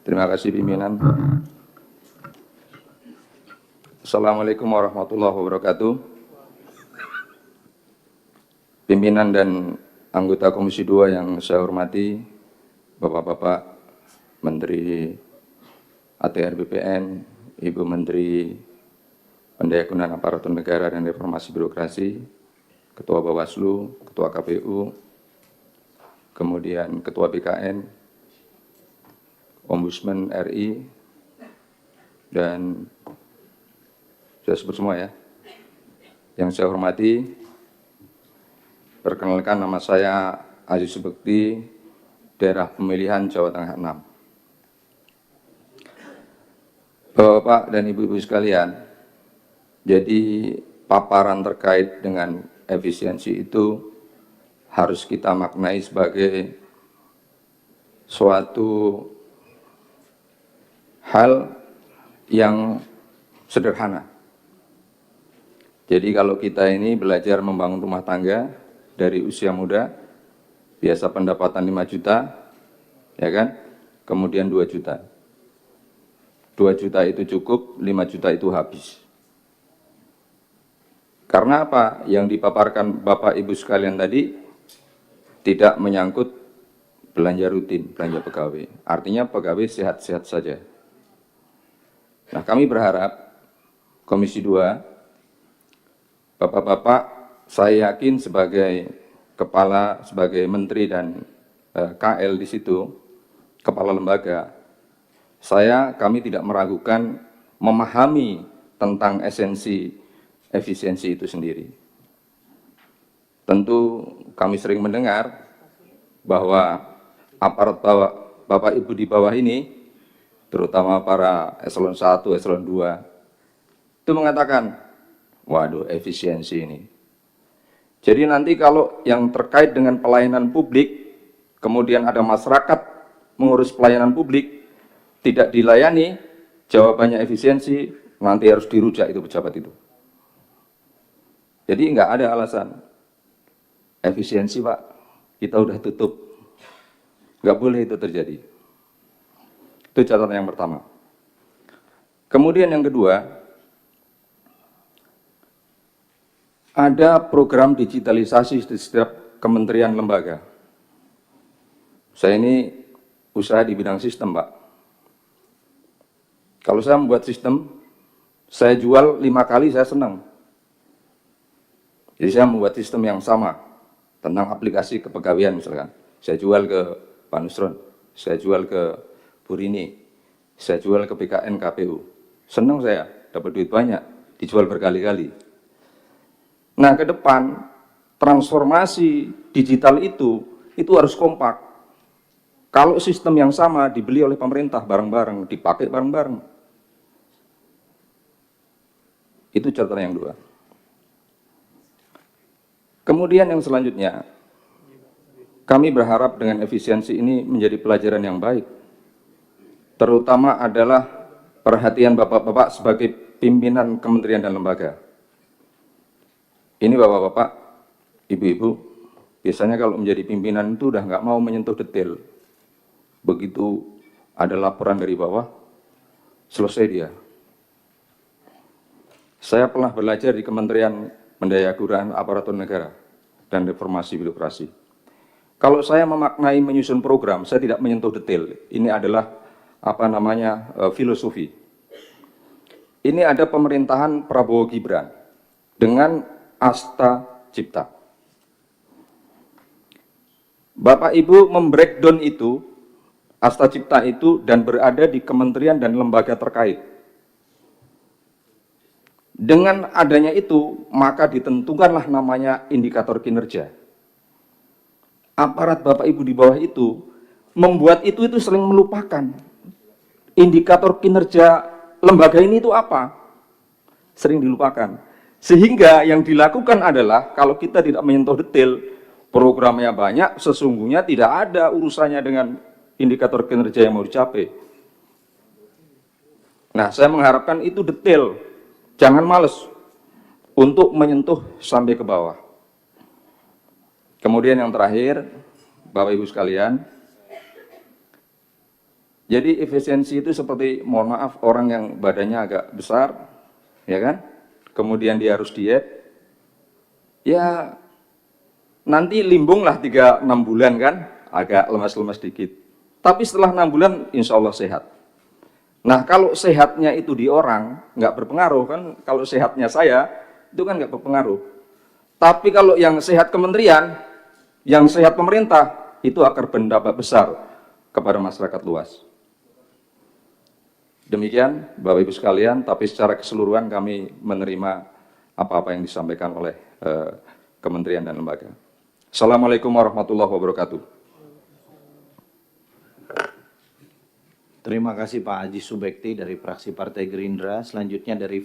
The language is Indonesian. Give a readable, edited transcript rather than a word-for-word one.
Terima kasih pimpinan. Assalamualaikum warahmatullahi wabarakatuh. Pimpinan dan anggota Komisi 2 yang saya hormati, Bapak-Bapak Menteri ATR BPN, Ibu Menteri Pendayagunaan Aparatur Negara dan Reformasi Birokrasi, Ketua Bawaslu, Ketua KPU, kemudian Ketua BKN, Ombudsman RI, dan sudah sebut semua ya. Yang saya hormati, perkenalkan nama saya Aziz Subekti, daerah pemilihan Jawa Tengah 6. Bapak dan Ibu-Ibu sekalian, jadi paparan terkait dengan efisiensi itu harus kita maknai sebagai suatu hal yang sederhana. Jadi kalau kita ini belajar membangun rumah tangga dari usia muda, biasa pendapatan 5 juta, ya kan? Kemudian 2 juta. 2 juta itu cukup, 5 juta itu habis. Karena apa? Yang dipaparkan Bapak Ibu sekalian tadi tidak menyangkut belanja rutin, belanja pegawai. Artinya pegawai sehat-sehat saja. Nah, kami berharap Komisi 2, Bapak-bapak, saya yakin sebagai kepala, sebagai menteri dan KL di situ, kepala lembaga, kami tidak meragukan memahami tentang esensi efisiensi itu sendiri. Tentu kami sering mendengar bahwa aparat Bapak Ibu di bawah ini, terutama para eselon 1, eselon 2, itu mengatakan, waduh, efisiensi ini. Jadi nanti kalau yang terkait dengan pelayanan publik, kemudian ada masyarakat mengurus pelayanan publik, tidak dilayani, jawabannya efisiensi, nanti harus dirujak itu pejabat itu. Jadi nggak ada alasan. Efisiensi Pak, kita udah tutup. Nggak boleh itu terjadi. Itu catatan yang pertama. Kemudian yang kedua, ada program digitalisasi di setiap kementerian lembaga. Saya ini usaha di bidang sistem, Pak. Kalau saya membuat sistem, saya jual 5 kali, saya senang. Jadi saya membuat sistem yang sama tentang aplikasi kepegawaian misalkan. Saya jual ke Pak Nusron, saya jual ke Bu Rini, saya jual ke BKN KPU. Senang saya, dapat duit banyak, dijual berkali-kali. Nah, ke depan transformasi digital itu harus kompak. Kalau sistem yang sama dibeli oleh pemerintah bareng-bareng, dipakai bareng-bareng. Itu catatan yang dua. Kemudian yang selanjutnya, kami berharap dengan efisiensi ini menjadi pelajaran yang baik. Terutama adalah perhatian Bapak-Bapak sebagai pimpinan kementerian dan lembaga. Ini Bapak-Bapak, Ibu-Ibu, biasanya kalau menjadi pimpinan itu udah nggak mau menyentuh detail. Begitu ada laporan dari bawah, selesai dia. Saya pernah belajar di Kementerian Pendayagunaan Aparatur Negara dan Reformasi Birokrasi. Kalau saya memaknai menyusun program, saya tidak menyentuh detail. Ini adalah filosofi. Ini ada pemerintahan Prabowo Gibran dengan Asta Cipta. Bapak Ibu membreakdown itu, Asta Cipta itu, dan berada di kementerian dan lembaga terkait. Dengan adanya itu, maka ditentukanlah namanya indikator kinerja. Aparat Bapak Ibu di bawah itu, membuat itu sering melupakan. Indikator kinerja lembaga ini itu apa? Sering dilupakan. Sehingga yang dilakukan adalah, kalau kita tidak menyentuh detail, programnya banyak, sesungguhnya tidak ada urusannya dengan indikator kinerja yang mau dicapai. Nah, saya mengharapkan itu detail, jangan males untuk menyentuh sampai ke bawah. Kemudian yang terakhir, Bapak Ibu sekalian, Jadi efisiensi itu seperti, mohon maaf, orang yang badannya agak besar, ya kan? Kemudian dia harus diet, ya nanti limbung lah 3-6 bulan kan, agak lemas-lemas dikit. Tapi setelah 6 bulan, insya Allah sehat. Nah, kalau sehatnya itu di orang, nggak berpengaruh kan, kalau sehatnya saya, itu kan nggak berpengaruh. Tapi kalau yang sehat kementerian, yang sehat pemerintah, itu akan berdampak besar kepada masyarakat luas. Demikian Bapak Ibu sekalian, tapi secara keseluruhan kami menerima apa-apa yang disampaikan oleh kementerian dan lembaga. Assalamualaikum warahmatullahi wabarakatuh. Terima kasih Pak Haji Subekti dari fraksi Partai Gerindra. Selanjutnya dari